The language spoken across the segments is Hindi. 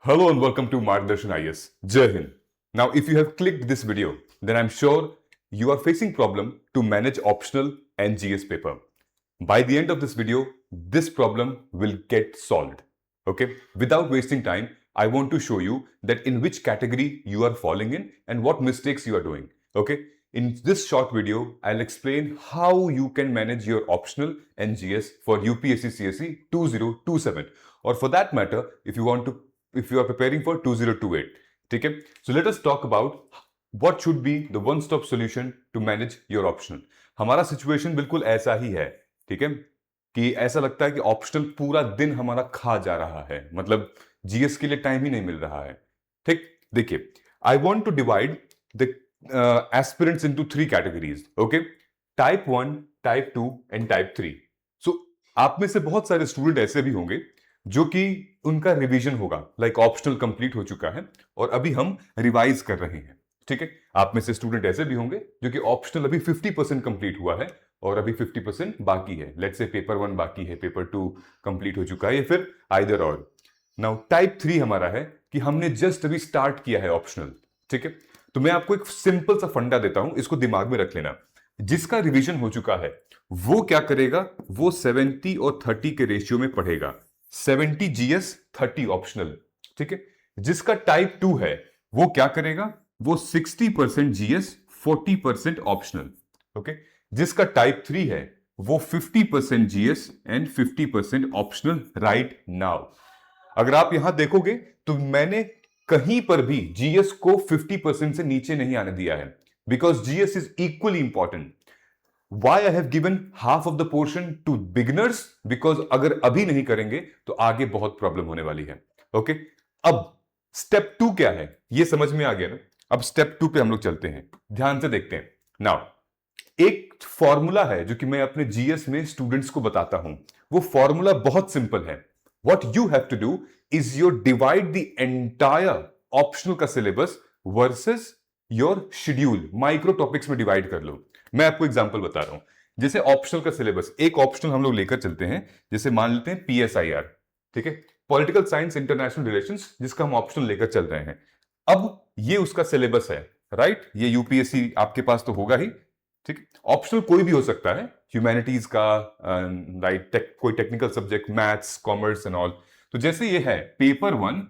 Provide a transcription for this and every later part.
Hello and welcome to Margdarshan IS. Jai Hind. Now, if you have clicked this video, then I'm sure you are facing problem to manage optional and GS paper. By the end of this video, this problem will get solved. Okay? Without wasting time, I want to show you that in which category you are falling in and what mistakes you are doing. Okay? In this short video, I'll explain how you can manage your optional and GS for UPSC CSE 2027. Or for that matter, if you are preparing for 2028. ठीक है? So let us talk about what should be the one-stop solution to manage your optional. हमारा सिचुएशन बिल्कुल ऐसा ही है, ठीक है, कि ऐसा लगता है कि ऑप्शनल पूरा दिन हमारा खा जा रहा है, मतलब जीएस के लिए टाइम ही नहीं मिल रहा है. ठीक, देखिए, I want to divide the aspirants into 3 categories. Okay, type 1, type 2 and type 3. So आप में से बहुत सारे स्टूडेंट ऐसे भी होंगे जो कि उनका रिवीजन होगा, लाइक ऑप्शनल कंप्लीट हो चुका है और अभी हम रिवाइज कर रहे हैं. ठीक है, आप में से स्टूडेंट ऐसे भी होंगे जो कि ऑप्शनल अभी 50% कंप्लीट हुआ है और अभी 50% बाकी है. लेट्स से पेपर 1 बाकी है, पेपर 2 कंप्लीट हो चुका है, या फिर आइदर और. नाउ टाइप 3 हमारा है कि हमने जस्ट अभी स्टार्ट किया है ऑप्शनल. ठीक है, तो मैं आपको एक सिंपल सा फंडा देता हूं, इसको दिमाग में रख लेना. जिसका रिवीजन हो चुका है वो क्या करेगा, वो 70 और 30 के रेशियो में पढ़ेगा. 70 जीएस 30 ऑप्शनल. ठीक है, जिसका टाइप 2 है वो क्या करेगा, वो 60% जीएस 40% ऑप्शनल. ओके, जिसका टाइप 3 है वो 50% GS and 50% optional right now. अगर आप यहां देखोगे तो मैंने कहीं पर भी जीएस को 50% से नीचे नहीं आने दिया है, because GS is equally important. Why I have given half of the portion to beginners? Because अगर अभी नहीं करेंगे तो आगे बहुत प्रॉब्लम होने वाली है. ओके, अब स्टेप 2 क्या है ये समझ में आ गया ना. अब स्टेप 2 पे हम लोग चलते हैं, ध्यान से देखते हैं. नाउ एक फॉर्मूला है जो कि मैं अपने जीएस में स्टूडेंट्स को बताता हूं. वो फॉर्मूला बहुत सिंपल है. What you have to do is you divide the entire optional का syllabus versus your schedule. Micro topics में डिवाइड कर लो. मैं आपको एग्जांपल बता रहा हूं. जैसे ऑप्शनल का सिलेबस, एक ऑप्शनल हम लोग लेकर चलते हैं, जैसे मान लेते हैं पीएसआईआर. ठीक है, पॉलिटिकल साइंस इंटरनेशनल रिलेशंस, जिसका हम ऑप्शनल लेकर चल रहे हैं. अब ये उसका सिलेबस है, राइट. ये यूपीएससी आपके पास तो होगा ही. ठीक, ऑप्शनल कोई भी हो सकता है, ह्यूमैनिटीज का, राइट, कोई technical subject, maths, commerce and all. तो जैसे ये है पेपर 1,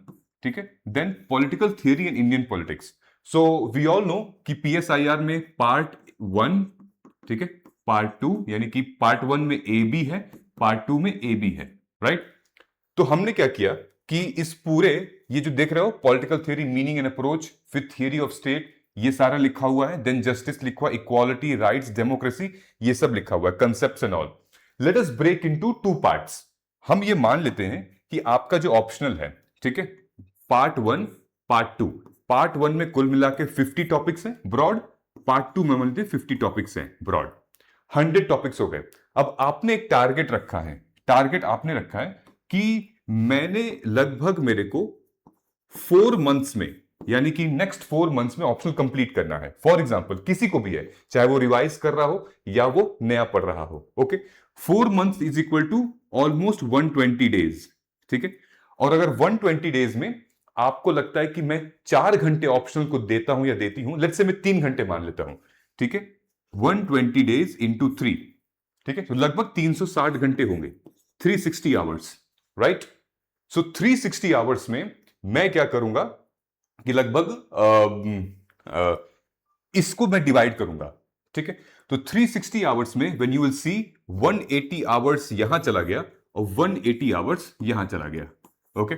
ठीक है, then political theory and Indian politics. So we all know कि पीएसआईआर में पार्ट 1, ठीक है, पार्ट 2, यानी कि पार्ट 1 में ए बी है, पार्ट 2 में ए बी है, राइट. तो हमने क्या किया कि इस पूरे, ये जो देख रहे हो, political theory, meaning and approach, फिर थियरी ऑफ स्टेट, ये सारा लिखा हुआ है. देन जस्टिस लिखा हुआ, इक्वालिटी, राइट्स, डेमोक्रेसी, ये सब लिखा हुआ है, concepts and all. Let us break into 2 parts. हम ये मान लेते हैं कि आपका जो ऑप्शनल है, ठीक है, पार्ट 1, पार्ट 2. पार्ट 1 में कुल मिला के 50 टॉपिक्स हैं ब्रॉड, पार्ट 2 में मिलते 50 टॉपिक्स हैं ब्रॉड. 100 टॉपिक्स हो गए. अब आपने एक टारगेट रखा है, टारगेट आपने रखा है कि मैंने लगभग, मेरे को 4 मंथ्स में, यानी कि नेक्स्ट 4 मंथ्स में ऑप्शनल कंप्लीट करना है. फॉर एग्जांपल किसी को भी है, चाहे वो रिवाइज कर रहा हो या वो नया पढ़ रहा हो. Okay, 4 months is equal to almost 120 days. ठीक है, और अगर 120 डेज में आपको लगता है कि मैं 4 घंटे ऑप्शनल को देता हूं या देती हूं, लेट्स से मैं 3 घंटे मान लेता हूं. ठीक है, 120 डेज इंटू 3, ठीक है, तो लगभग 360 घंटे होंगे, 360 आवर्स, राइट. सो 360 आवर्स में मैं क्या करूंगा कि लगभग इसको मैं डिवाइड करूंगा. ठीक है, तो 360 आवर्स में when you will see 180 hours यहां चला गया और 180 आवर्स यहां चला गया. ओके,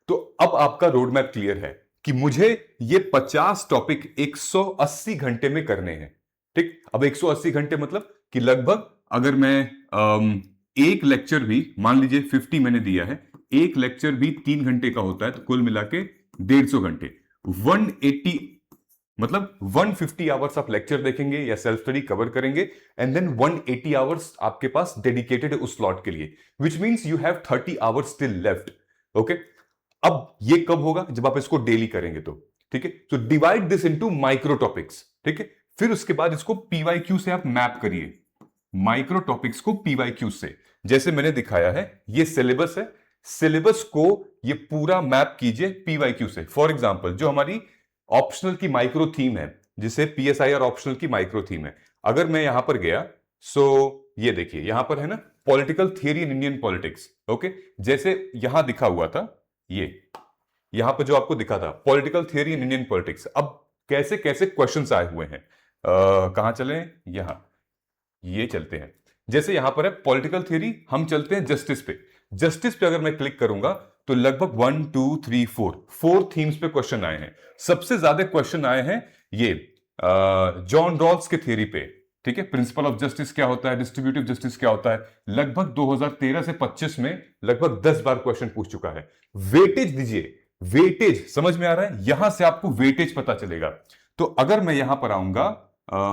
तो अब आपका रोड मैप क्लियर है कि मुझे ये 50 टॉपिक 180 घंटे में करने हैं. ठीक, अब 180 घंटे मतलब कि लगभग, अगर मैं एक लेक्चर भी, मान लीजिए 50 मैंने दिया है, एक लेक्चर भी 3 घंटे का होता है, तो कुल मिला के 150 घंटे. 180 मतलब 150 आवर्स आप लेक्चर देखेंगे या सेल्फ स्टडी कवर करेंगे, एंड देन 180 आवर्स आपके पास डेडिकेटेड है उस स्लॉट के लिए, विच means you have 30 hours still left. Okay, अब ये कब होगा, जब आप इसको डेली करेंगे तो. ठीक है, तो divide this into micro topics. ठीक है, फिर उसके बाद इसको पीवाईक्यू से आप मैप करिए, माइक्रो टॉपिक्स को पीवाईक्यू से. जैसे मैंने दिखाया है, ये सिलेबस है, सिलेबस को ये पूरा मैप कीजिए पीवाईक्यू से। फॉर एग्जांपल जो हमारी ऑप्शनल की माइक्रो थीम है, जिसे पीएसआईआर ऑप्शनल की माइक्रो थीम है, अगर मैं यहां पर गया, सो ये देखिए यहां पर है ना, political theory in Indian politics. Okay, जैसे यहां दिखा हुआ था, ये यहां पर जो आपको दिखा था political theory in Indian politics, अब कैसे कैसे क्वेश्चंस आए हुए हैं, कहां चले, यहां ये चलते हैं। जैसे यहां पर है पॉलिटिकल थ्योरी, हम चलते हैं जस्टिस पे। जस्टिस पे अगर मैं क्लिक करूंगा तो लगभग 1 2 3 4 थीम्स पे क्वेश्चन आए हैं। सबसे ज्यादा क्वेश्चन आए हैं ये जॉन रॉल्स के थ्योरी पे। ठीक है, प्रिंसिपल ऑफ जस्टिस क्या होता है, डिस्ट्रीब्यूटिव जस्टिस क्या होता है, लगभग 2013 से 25 में लगभग 10 बार क्वेश्चन पूछ चुका है। वेटेज दीजिए, वेटेज समझ में आ रहा है, यहां से आपको वेटेज पता चलेगा। तो अगर मैं यहां पर आऊंगा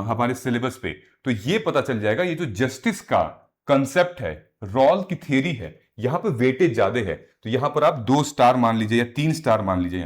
हमारे सिलेबस पे, तो ये पता चल जाएगा ये जो जस्टिस का कंसेप्ट है, रॉल की थियरी है, यहां पे वेटेज ज्यादा है। तो यहां पर आप 2 स्टार मान लीजिए या 3 स्टार मान लीजिए,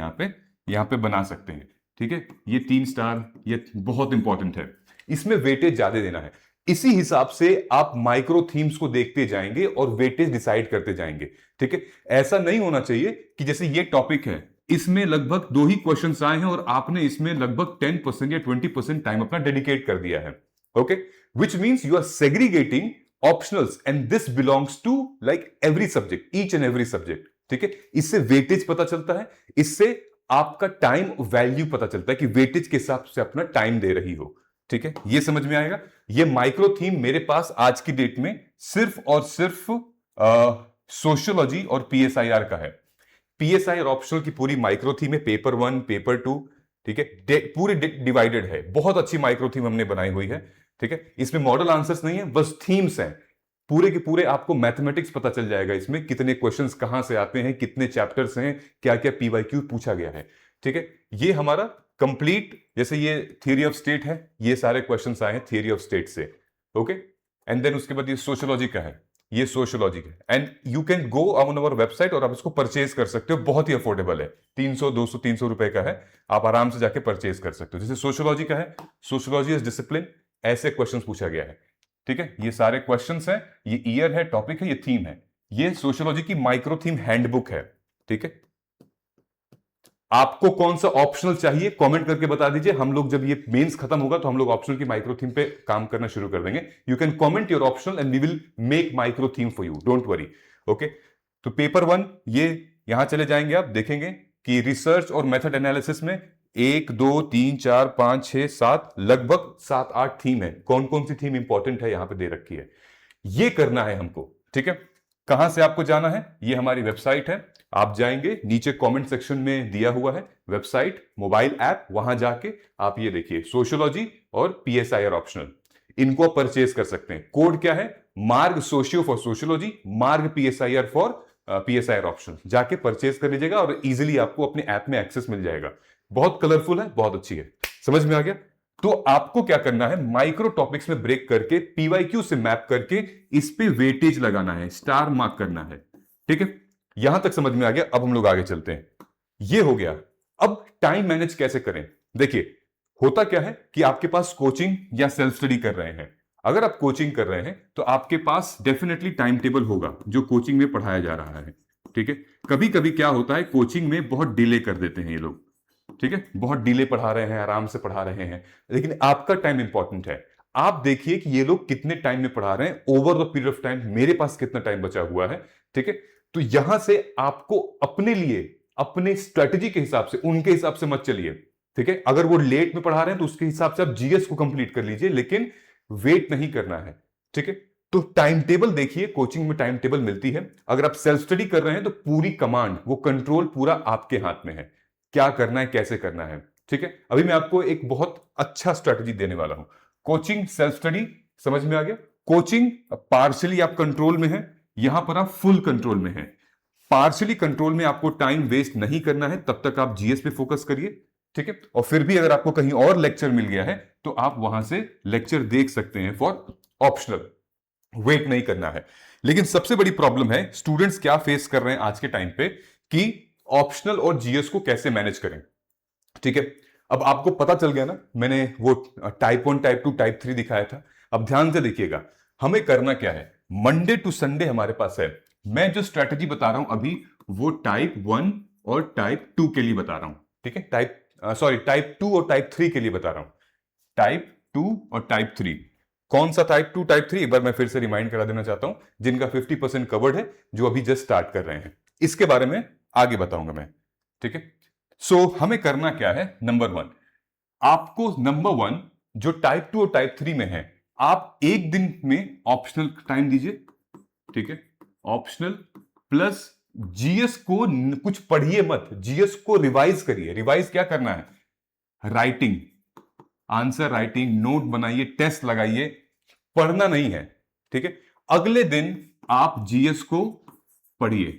यहां पे बना सकते हैं। ठीक है, ये 3 स्टार ये बहुत इंपॉर्टेंट है, इसमें वेटेज ज्यादा देना है। इसी हिसाब से आप माइक्रो थीम्स को देखते जाएंगे और वेटेज डिसाइड करते जाएंगे। ठीक है, ऐसा नहीं होना चाहिए कि जैसे ये टॉपिक है, इसमें लगभग 2 ही क्वेश्चंस आए हैं और आपने इसमें लगभग 10% या 20% टाइम अपना डेडिकेट कर दिया है। Okay, which means you are segregating optionals and this belongs to like every subject, each and every subject. ठीक है, इससे वेटेज पता चलता है, इससे आपका टाइम वैल्यू पता चलता है कि वेटेज के हिसाब से अपना टाइम दे रही हो। ठीक है, ये समझ में आएगा। ये माइक्रो थीम मेरे पास आज की डेट में सिर्फ और सिर्फ सोशियोलॉजी और पीएसआईआर का है। पीएसआईआर ऑप्शनल की पूरी माइक्रो थीम है, पेपर 1 पेपर 2। ठीक है, पूरे डिवाइडेड है, बहुत अच्छी माइक्रो थीम हमने बनाई हुई है। ठीक है, इसमें मॉडल आंसर्स नहीं है, बस थीम्स हैं पूरे के पूरे। आपको मैथमेटिक्स पता चल जाएगा इसमें, कितने क्वेश्चंस कहां से आते हैं, कितने चैप्टर्स हैं, क्या क्या पीवाईक्यू पूछा गया है। ठीक है, ये हमारा कंप्लीट, जैसे ये थियरी ऑफ स्टेट है, ये सारे क्वेश्चंस आए हैं थियरी ऑफ स्टेट से। ओके, एंड देन उसके बाद ये सोशियोलॉजी का है, ये सोशियोलॉजी है, and you can go on our website और आप इसको परचेज कर सकते हो, बहुत ही अफोर्डेबल है, 300 200 300 रुपए का है, आप आराम से जाके परचेज कर सकते हो। जैसे सोशियोलॉजी का है, सोशियोलॉजी इज डिसिप्लिन, ऐसे क्वेश्चंस पूछा गया है। ठीक है, ये सारे क्वेश्चंस हैं, ये ईयर है, टॉपिक है, ये थीम है, ये सोशियोलॉजी की माइक्रो थीम हैंडबुक है। ठीक है, आपको कौन सा ऑप्शनल चाहिए कमेंट करके बता दीजिए, हम लोग जब ये मेंस खत्म होगा तो हम लोग ऑप्शनल की माइक्रो थीम पे काम करना शुरू कर देंगे। You can comment your optional and we will make micro theme for you, don't worry. Okay, तो पेपर 1 ये यहां चले जाएंगे, आप देखेंगे कि रिसर्च और मेथड एनालिसिस में 1 2 3 4 5 6 7 लगभग 7 8 थीम है। कौन कौन सी थीम इंपॉर्टेंट है यहां पे दे रखी है, ये करना है हमको। ठीक है, कहां से आपको जाना है, ये हमारी वेबसाइट है, आप जाएंगे, नीचे कमेंट सेक्शन में दिया हुआ है वेबसाइट, मोबाइल ऐप, वहां जाके आप ये देखिए सोशियोलॉजी और पीएसआईआर ऑप्शनल, इनको आप परचेज कर सकते हैं। कोड क्या है, मार्ग सोशियो फॉर सोशियोलॉजी, मार्ग पीएसआईआर फॉर पीएसआईआर ऑप्शनल, जाके परचेज कर लीजिएगा और इजीली आपको अपने ऐप में एक्सेस मिल जाएगा। बहुत कलरफुल है, बहुत अच्छी है, समझ में आ गया। तो आपको क्या करना है, माइक्रो टॉपिक्स में ब्रेक करके पीवाईक्यू से मैप करके इस पे वेटेज लगाना है, स्टार मार्क करना है। ठीक है, यहां तक समझ में आ गया। अब हम लोग आगे चलते हैं, ये हो गया। अब टाइम मैनेज कैसे करें, देखिए होता क्या है कि आपके पास कोचिंग या सेल्फ स्टडी कर रहे हैं, अगर आप कोचिंग कर रहे हैं तो आपके पास डेफिनेटली टाइम टेबल होगा जो कोचिंग में पढ़ाया जा रहा है। ठीक है, कभी कभी क्या होता है, कोचिंग में बहुत डिले कर देते हैं ये लोग। ठीक है, बहुत डिले पढ़ा रहे हैं, आराम से पढ़ा रहे हैं, लेकिन आपका टाइम इंपॉर्टेंट है। आप देखिए कि ये लोग कितने टाइम में पढ़ा रहे हैं over the period of time, मेरे पास कितना टाइम बचा हुआ है। ठीक है, तो यहां से आपको अपने लिए अपने स्ट्रेटेजी के हिसाब से, उनके हिसाब से मत चलिए। ठीक है, अगर वो लेट में पढ़ा रहे हैं तो उसके हिसाब से आप जीएस को कंप्लीट कर लीजिए, लेकिन वेट नहीं करना है। ठीक है, तो टाइम टेबल देखिए, कोचिंग में टाइम टेबल मिलती है। अगर आप सेल्फ स्टडी कर रहे हैं तो पूरी कमांड, वो कंट्रोल पूरा आपके हाथ में है, क्या करना है, कैसे करना है। ठीक है, अभी मैं आपको एक बहुत अच्छा स्ट्रेटजी देने वाला हूं। कोचिंग, सेल्फ स्टडी, समझ में आ गया। कोचिंग पार्शियली आप कंट्रोल में है, यहां पर आप फुल कंट्रोल में है। पार्शियली कंट्रोल में आपको टाइम वेस्ट नहीं करना है, तब तक आप जीएस पे फोकस करिए। ठीक है, और फिर भी अगर आपको कहीं और लेक्चर मिल गया है तो आप वहां से लेक्चर देख सकते हैं फॉर ऑप्शनल, वेट नहीं करना है। लेकिन सबसे बड़ी प्रॉब्लम है, स्टूडेंट्स क्या फेस कर रहे हैं आज के टाइम पे, कि ऑप्शनल और जीएस को कैसे मैनेज करें। ठीक है, अब आपको पता चल गया ना, मैंने वो टाइप 1 टाइप 2 टाइप 3 दिखाया था। अब ध्यान से देखिएगा, हमें करना क्या है, मंडे टू संडे हमारे पास है, मैं जो स्ट्रैटेजी बता रहा हूं अभी वो टाइप 1 और टाइप 2 के लिए बता रहा हूं, ठीक है। टाइप 2 और टाइप 3 के लिए बता रहा हूं। टाइप 2 और टाइप 3, कौन सा टाइप 2 टाइप 3, एक बार मैं फिर से रिमाइंड करा देना चाहता हूं, जिनका 50% कवर्ड है, जो अभी जस्ट स्टार्ट कर रहे हैं, इसके बारे में आगे बताऊंगा मैं, ठीक है। सो हमें करना क्या है, नंबर 1, आपको नंबर 1 जो टाइप 2 और टाइप 3 में है, आप एक दिन में ऑप्शनल टाइम दीजिए, ठीक है। ऑप्शनल प्लस जीएस को कुछ पढ़िए मत, जीएस को रिवाइज करिए। रिवाइज क्या करना है, राइटिंग, आंसर राइटिंग, नोट बनाइए, टेस्ट लगाइए, पढ़ना नहीं है, ठीक है। अगले दिन आप जीएस को पढ़िए,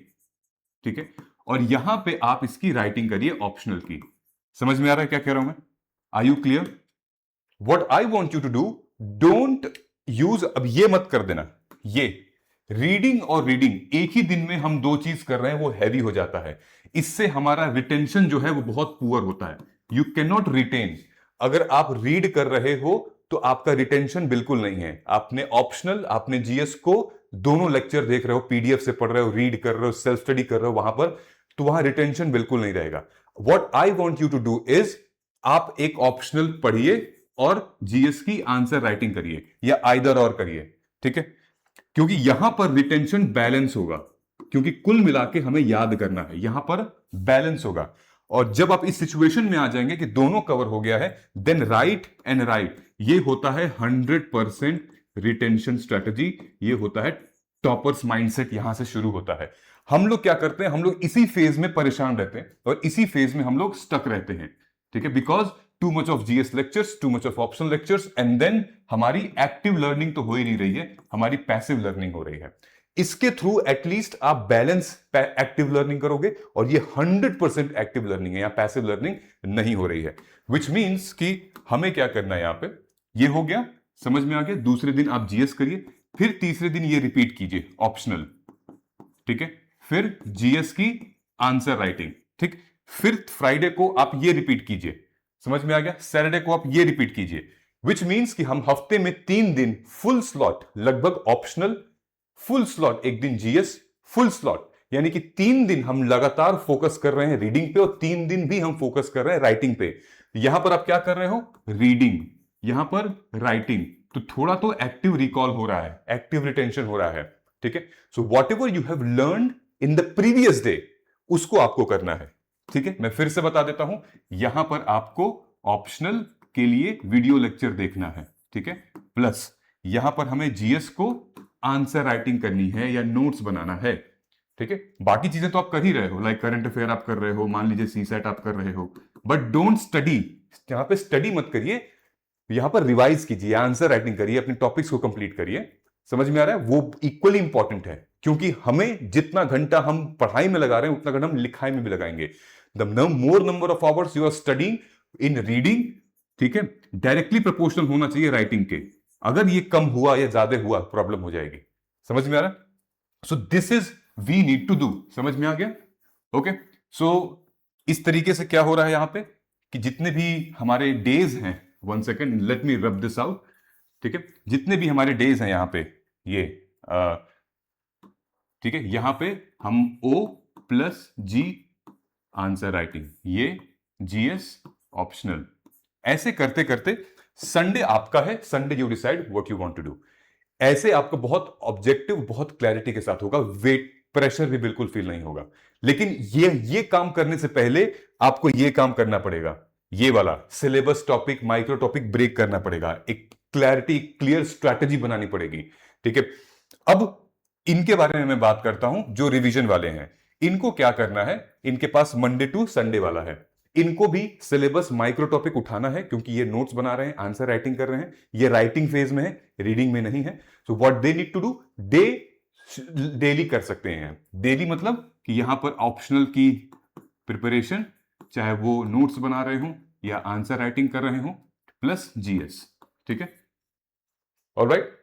ठीक है, और यहां पे आप इसकी राइटिंग करिए ऑप्शनल की। समझ में आ रहा है क्या कह रहा हूं मैं? Are you clear? What I want you to do, don't use, अब ये मत कर देना, ये रीडिंग और रीडिंग एक ही दिन में हम दो चीज कर रहे हैं, वो हैवी हो जाता है, इससे हमारा रिटेंशन जो है वो बहुत पुअर होता है। You can not retain. अगर आप रीड कर रहे हो तो आपका रिटेंशन बिल्कुल नहीं है। आपने ऑप्शनल, आपने जीएस को दोनों लेक्चर देख रहे हो, पीडीएफ से पढ़ रहे हो, रीड कर रहे हो, सेल्फ स्टडी कर रहे हो वहां पर, तो वहां रिटेंशन बिल्कुल नहीं रहेगा। What I want you to do is, आप एक ऑप्शनल पढ़िए और जीएस की आंसर राइटिंग करिए, या आइदर और करिए, ठीक है, क्योंकि यहां पर रिटेंशन बैलेंस होगा, क्योंकि कुल मिला के हमें याद करना है, यहां पर बैलेंस होगा। और जब आप इस सिचुएशन में आ जाएंगे कि दोनों कवर हो गया है, देन राइट एंड राइट, ये होता है 100% रिटेंशन स्ट्रेटजी, ये होता है टॉपर्स माइंडसेट, यहां से शुरू होता है। हम लोग क्या करते हैं, हम लोग इसी फेज में परेशान रहते हैं और इसी फेज में हम लोग स्टक रहते हैं, ठीक है, because too much of GS lectures, too much of optional lectures, and then हमारी एक्टिव लर्निंग तो हो ही नहीं रही है, हमारी पैसिव लर्निंग हो रही है। इसके थ्रू एटलीस्ट आप बैलेंस एक्टिव लर्निंग करोगे, और ये 100% एक्टिव लर्निंग है, या पैसिव लर्निंग नहीं हो रही है। विच मीन्स कि हमें क्या करना है, यहां पे ये हो गया, समझ में आ गया। दूसरे दिन आप जीएस करिए, फिर तीसरे दिन ये रिपीट कीजिए ऑप्शनल, ठीक है, फिर जीएस की आंसर राइटिंग, ठीक, फिर फ्राइडे को आप ये रिपीट कीजिए, समझ में आ गया, सैटरडे को आप ये रिपीट कीजिए। विच मीन्स कि हम हफ्ते में 3 दिन फुल स्लॉट, लगभग ऑप्शनल फुल स्लॉट, एक दिन जीएस फुल स्लॉट, यानी कि 3 दिन हम लगातार फोकस कर रहे हैं रीडिंग पे, और 3 दिन भी हम फोकस कर रहे हैं राइटिंग पे। यहां पर आप क्या कर रहे हो, रीडिंग, यहां पर राइटिंग, तो थोड़ा तो एक्टिव रिकॉल हो रहा है, एक्टिव रिटेंशन हो रहा है, ठीक है। So what ever you have learn in the previous day, उसको आपको करना है, ठीक है। मैं फिर से बता देता हूं, यहां पर आपको ऑप्शनल के लिए वीडियो लेक्चर देखना है, ठीक है, प्लस यहां पर हमें जीएस को आंसर राइटिंग करनी है या नोट्स बनाना है, ठीक है। बाकी चीजें तो आप कर ही रहे हो, लाइक करंट अफेयर आप कर रहे हो, मान लीजिए सीसेट आप कर रहे हो, बट डोंट स्टडी, यहां पे स्टडी मत करिए, यहां पर रिवाइज कीजिए, आंसर राइटिंग करिए, अपने टॉपिक्स को कंप्लीट करिए। समझ में आ रहा है? वो इक्वली इंपॉर्टेंट है, क्योंकि हमें जितना घंटा हम पढ़ाई में लगा रहे हैं, उतना घंटा हम लिखाई में भी लगाएंगे। The more number of hours you are studying in reading, ठीक है, डायरेक्टली प्रोपोर्शनल होना चाहिए राइटिंग के। अगर ये कम हुआ या ज्यादा हुआ, प्रॉब्लम हो जाएगी। समझ में आ रहा है? So this is we need to do. समझ में आ गया? ओके, सो इस तरीके से क्या हो रहा है यहां पे, कि जितने भी हमारे डेज हैं, 1 second, let me rub this out, ठीक है, जितने भी हमारे डेज हैं यहां पे, ये ठीक है, यहां पे हम O plus G answer writing, ये GS ऑप्शनल, ऐसे करते करते संडे आपका है, Sunday you decide what you want to do. ऐसे आपको बहुत ऑब्जेक्टिव, बहुत क्लैरिटी के साथ होगा, वेट प्रेशर भी बिल्कुल फील नहीं होगा। लेकिन ये काम करने से पहले आपको ये काम करना पड़ेगा, ये वाला syllabus topic, micro topic break करना पड़ेगा, एक क्लैरिटी, क्लियर स्ट्रैटेजी बनानी पड़ेगी, ठीक है। अब इनके बारे में मैं बात करता हूं, जो रिवीजन वाले हैं, इनको क्या करना है, इनके पास मंडे टू संडे वाला है, इनको भी सिलेबस माइक्रो टॉपिक उठाना है, क्योंकि ये नोट्स बना रहे हैं, आंसर राइटिंग कर रहे हैं, ये राइटिंग फेज में है, रीडिंग में नहीं है। So what they need to do, daily कर सकते हैं। डेली मतलब कि यहां पर ऑप्शनल की प्रिपरेशन, चाहे वो नोट्स बना रहे हो या आंसर राइटिंग कर रहे हो, प्लस जीएस, ठीक है, ऑलराइट।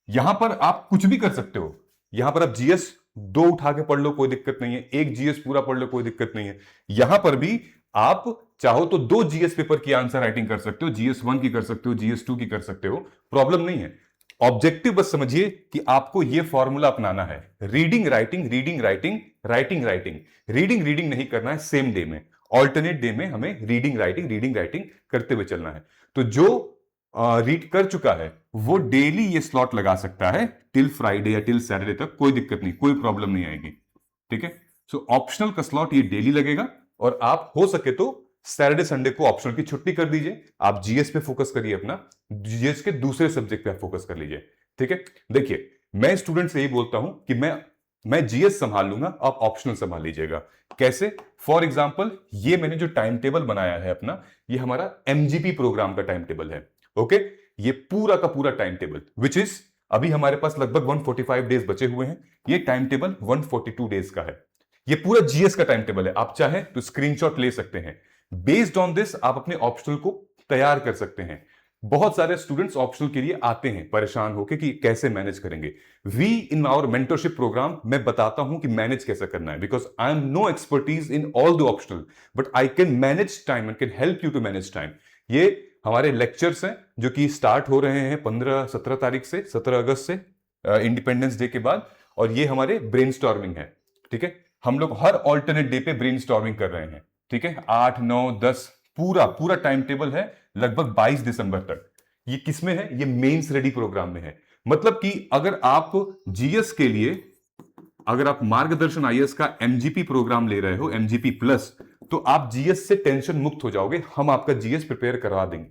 यहां पर आप कुछ भी कर सकते हो, यहां पर आप जीएस 2 उठा के पढ़ लो, कोई दिक्कत नहीं है, एक जीएस पूरा पढ़ लो, कोई दिक्कत नहीं है। यहां पर भी आप चाहो तो 2 जीएस पेपर की आंसर राइटिंग कर सकते हो, जीएस 1 की कर सकते हो, जीएस 2 की कर सकते हो, प्रॉब्लम नहीं है। ऑब्जेक्टिव बस समझिए कि आपको यह फॉर्मूला अपनाना है, reading writing reading writing writing writing. Reading reading नहीं करना है सेम डे में, ऑल्टरनेट डे में हमें रीडिंग राइटिंग करते हुए चलना है। तो जो रीड कर चुका है वो डेली ये स्लॉट लगा सकता है टिल फ्राइडे या टिल सैटरडे तक, कोई दिक्कत नहीं, कोई प्रॉब्लम नहीं आएगी। ठीक है, सो ऑप्शनल का स्लॉट ये डेली लगेगा और आप हो सके तो सैटरडे संडे को ऑप्शनल की छुट्टी कर दीजिए, आप जीएस पे फोकस करिए, अपना जीएस के दूसरे सब्जेक्ट पे आप फोकस कर लीजिए। ठीक है, देखिए मैं स्टूडेंट से यही बोलता हूं कि मैं जीएस संभाल लूंगा, आप ऑप्शनल संभाल लीजिएगा। कैसे? फॉर एग्जांपल ये मैंने जो टाइम टेबल बनाया है अपना, ये हमारा एमजीपी प्रोग्राम का टाइम टेबल है। ओके, ये पूरा का पूरा टाइम टेबल विच इज, अभी हमारे पास लगभग 145 डेज बचे हुए हैं, ये टाइम टेबल 142 डेज का है। ये पूरा जीएस का टाइम टेबल है, आप चाहे तो स्क्रीनशॉट ले सकते हैं। बेस्ड ऑन दिस आप अपने ऑप्शनल को तैयार कर सकते हैं। बहुत सारे स्टूडेंट्स ऑप्शनल के लिए आते हैं परेशान होकर कि कैसे मैनेज करेंगे। We in our mentorship program मैं बताता हूं कि मैनेज कैसे करना है, because I am no expertise in all the optional, but I can manage time and can help you to manage time. ये हमारे लेक्चर्स हैं जो कि स्टार्ट हो रहे हैं 15-17 तारीख से, 17 अगस्त से, इंडिपेंडेंस डे के बाद, और ये हमारे ब्रेनस्टॉर्मिंग है। ठीक है, हम लोग हर ऑल्टरनेट डे पे ब्रेनस्टॉर्मिंग कर रहे हैं। ठीक है, 8, 9, 10 पूरा पूरा टाइम टेबल है लगभग 22 दिसंबर तक। ये किसमें है? ये मेंस रेडी प्रोग्राम में है। मतलब कि अगर आप जीएस के लिए, अगर आप मार्गदर्शन आईएएस का एमजीपी प्रोग्राम ले रहे हो, एमजीपी प्लस, तो आप जीएस से टेंशन मुक्त हो जाओगे, हम आपका जीएस प्रिपेयर करवा देंगे।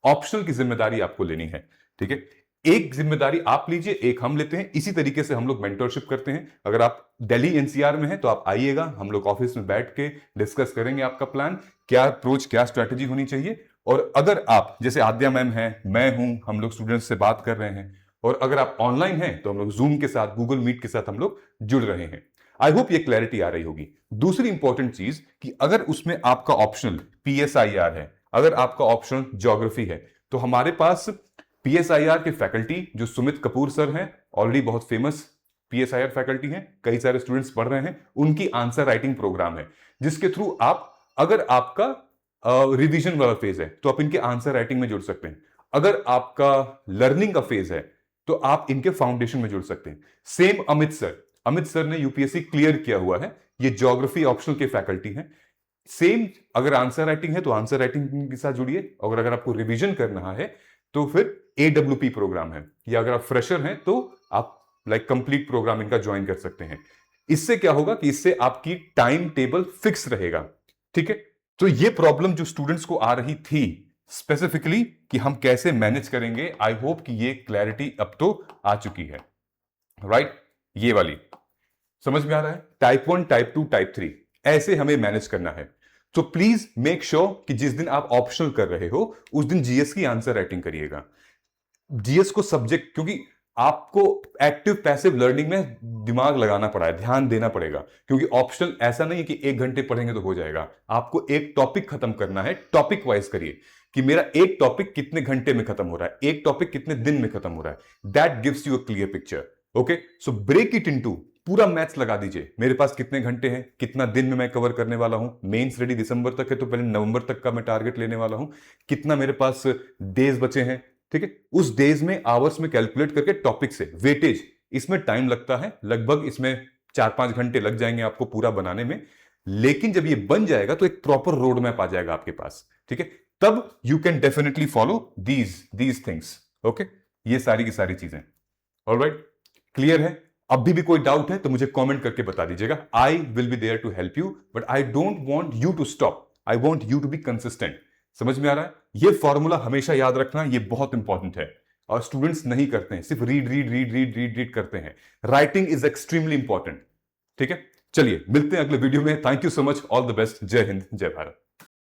ऑप्शनल की जिम्मेदारी आपको लेनी है। ठीक है, एक जिम्मेदारी आप लीजिए, एक हम लेते हैं। इसी तरीके से हम लोग मेंटरशिप करते हैं। अगर आप दिल्ली एनसीआर में हैं तो आप आइएगा, हम लोग ऑफिस में बैठ के डिस्कस करेंगे आपका प्लान, क्या अप्रोच, क्या स्ट्रैटेजी होनी चाहिए। और अगर आप, जैसे आद्या मैम है, मैं हूं, हम लोग स्टूडेंट्स से बात कर रहे हैं, और अगर आप ऑनलाइन हैं तो हम लोग जूम के साथ, गूगल मीट के साथ हम लोग जुड़ रहे हैं। आई होप ये क्लैरिटी आ रही होगी। दूसरी इंपॉर्टेंट चीज कि अगर उसमें आपका ऑप्शनल पीएसआईआर है, अगर आपका ऑप्शनल ज्योग्राफी है, तो हमारे पास पीएसआईआर के फैकल्टी जो सुमित कपूर सर हैं, ऑलरेडी बहुत फेमस पीएसआईआर फैकल्टी हैं, कई सारे स्टूडेंट्स पढ़ रहे हैं, उनकी आंसर राइटिंग प्रोग्राम है, जिसके थ्रू आप, अगर आपका रिवीजन वाला फेज है तो आप इनके आंसर राइटिंग में जुड़ सकते हैं। अगर आपका लर्निंग का फेज है तो आप इनके फाउंडेशन में जुड़ सकते हैं। सेम अमित सर ने यूपीएससी क्लियर किया हुआ है, ये ज्योग्राफी ऑप्शनल के फैकल्टी हैं। सेम अगर आंसर राइटिंग है तो आंसर राइटिंग के साथ जुड़िए, और अगर आपको रिवीजन करना है तो फिर एडब्ल्यूपी प्रोग्राम है, या अगर आप फ्रेशर हैं तो आप कंप्लीट प्रोग्राम इनका ज्वाइन कर सकते हैं। इससे क्या होगा कि इससे आपकी टाइम टेबल फिक्स रहेगा। ठीक है, तो ये प्रॉब्लम जो स्टूडेंट्स को आ रही थी स्पेसिफिकली कि हम कैसे मैनेज करेंगे, आई होप कि ये क्लैरिटी अब तो आ चुकी है। राइट, ये वाली समझ में आ रहा है? टाइप 1, टाइप 2, टाइप 3 ऐसे हमें मैनेज करना है। तो प्लीज मेक श्योर कि जिस दिन आप ऑप्शनल कर रहे हो उस दिन जीएस की आंसर राइटिंग करिएगा। जीएस को सब्जेक्ट, क्योंकि आपको एक्टिव पैसिव लर्निंग में दिमाग लगाना पड़ा है, ध्यान देना पड़ेगा, क्योंकि ऑप्शनल ऐसा नहीं है कि 1 घंटे पढ़ेंगे तो हो जाएगा। आपको एक टॉपिक खत्म करना है, टॉपिक वाइज करिए कि मेरा एक टॉपिक कितने घंटे में खत्म हो रहा है, एक टॉपिक कितने दिन में खत्म हो रहा है। That gives you a clear picture. Okay, so break it into, पूरा मैथ्स लगा दीजिए, मेरे पास कितने घंटे हैं, कितना दिन में मैं कवर करने वाला हूं। मेंस रेडी दिसंबर तक है तो पहले नवंबर तक का मैं टारगेट लेने वाला हूं, कितना मेरे पास डेज बचे हैं। ठीक है, उस डेज में आवर्स में कैलकुलेट करके टॉपिक से वेटेज, इसमें टाइम लगता है, लगभग इसमें 4-5 घंटे लग जाएंगे आपको पूरा बनाने में। लेकिन जब ये बन जाएगा तो एक प्रॉपर रोड मैप आ जाएगा आपके पास। ठीक है, तब you can definitely follow these things. Okay, ये सारी की सारी चीजें। ऑलराइट, क्लियर है? अभी भी कोई डाउट है तो मुझे कमेंट करके बता दीजिएगा। I will be there to help you, but I don't want you to stop, I want you to be consistent. समझ में आ रहा है? ये फॉर्मूला हमेशा याद रखना, ये बहुत इंपॉर्टेंट है, और स्टूडेंट्स नहीं करते हैं, सिर्फ रीड करते हैं। Writing is extremely important. ठीक है, चलिए मिलते हैं अगले वीडियो में। Thank you so much, all the best, जय हिंद, जय भारत।